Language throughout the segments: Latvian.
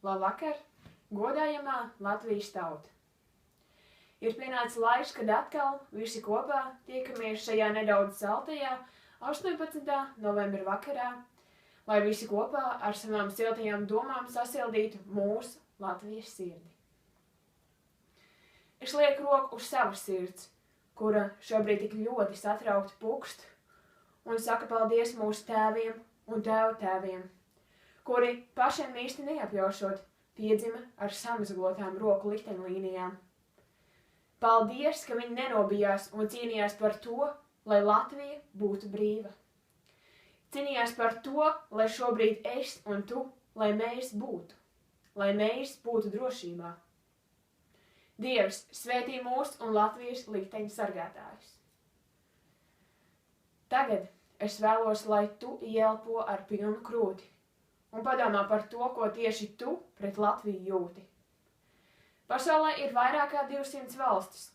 Labvakar, godājamā Latvijas tauta! Ir pienācis laiks, kad atkal visi kopā tiekamies šajā nedaudz saltajā 18. novembra vakarā, lai visi kopā ar savām siltajām domām sasildītu mūsu Latvijas sirdi. Es lieku roku uz savas sirds, kura šobrīd tik ļoti satraukti pukst, un saka paldies mūsu tēviem un tēvu tēviem, kuri pašiem īsti neapjaušot piedzima ar samazgotām roku likteņlīnijām. Paldies, ka viņi nenobijās un cīnījās par to, lai Latvija būtu brīva. Cīnījās par to, lai šobrīd es un tu, lai mēs būtu drošībā. Dievs svētī mūs un Latvijas likteņu sargātājus. Tagad es vēlos, lai tu ieelpo ar pilnu krūti un padomā par to, ko tieši tu pret Latviju jūti. Pasaulē ir vairāk kā 200 valstis,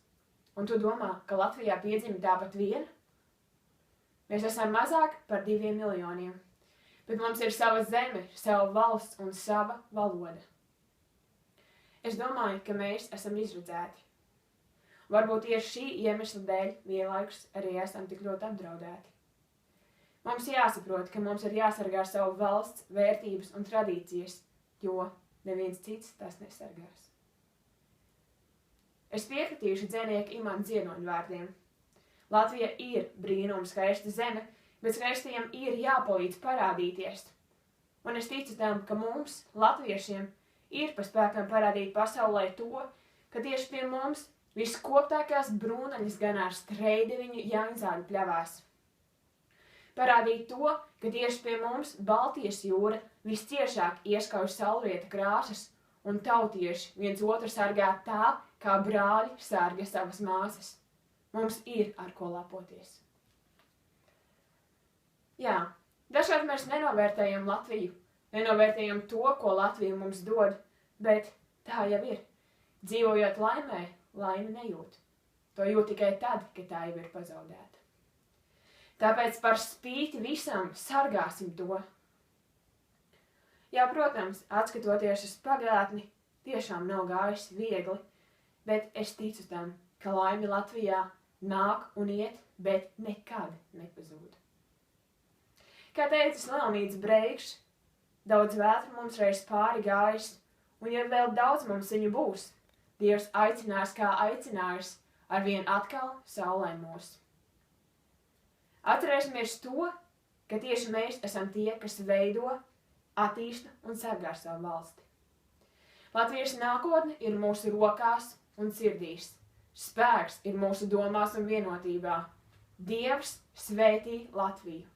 un tu domā, ka Latvijā piedzima tāpat viena? Mēs esam mazāk par 2 miljoniem, bet mums ir sava zeme, sava valsts un sava valoda. Es domāju, ka mēs esam izredzēti. Varbūt tieši šī iemesla dēļ vienlaikus arī esam tik ļoti apdraudēti. Mums jāsaprot, ka mums ir jāsargā savu valsts vērtības un tradīcijas, jo neviens cits tās nesargās. Es piekritīšu dzejnieka Imanta Ziedoņa vārdiem. Latvija ir brīnums skaista zeme, bet skaistajiem ir jāpalīdz parādīties. Un es ticu tam, ka mums, latviešiem, ir pa spēkam parādīt pasaulē to, ka tieši pie mums viskoptākās brūnaļas gan ar streideviņu Jaunzāļu pļavās. Parādīt to, ka tieši pie mums Baltijas jūra visciešāk ieskauj saulrieta krāsas un tautieši viens otru sargā tā, kā brāļi sarga savas māsas. Mums ir ar ko lepoties. Jā, dažkārt mēs nenovērtējam Latviju, nenovērtējam to, ko Latvija mums dod, bet tā jau ir. Dzīvojot laimē, laimi nejūt. To jūt tikai tad, kad tā jau ir pazaudēta. Tāpēc par spīti visam sargāsim to. Jā, protams, atskatoties uz pagātni, tiešām nav gājis viegli, bet es ticu tam, ka laimi Latvijā nāk un iet, bet nekad nepazūd. Kā teicis Leonīds Breigs, daudz vētra mums reiz pāri gājis, un ja vēl daudz mums viņu būs, Dievs aicinās kā aicinājis, arvien atkal saulē mūs. Atcerēsimies to, ka tieši mēs esam tie, kas veido, attīsta un sargā savu valsti. Latvijas nākotne ir mūsu rokās un sirdīs. Spēks ir mūsu domās un vienotībā. Dievs svētī Latviju!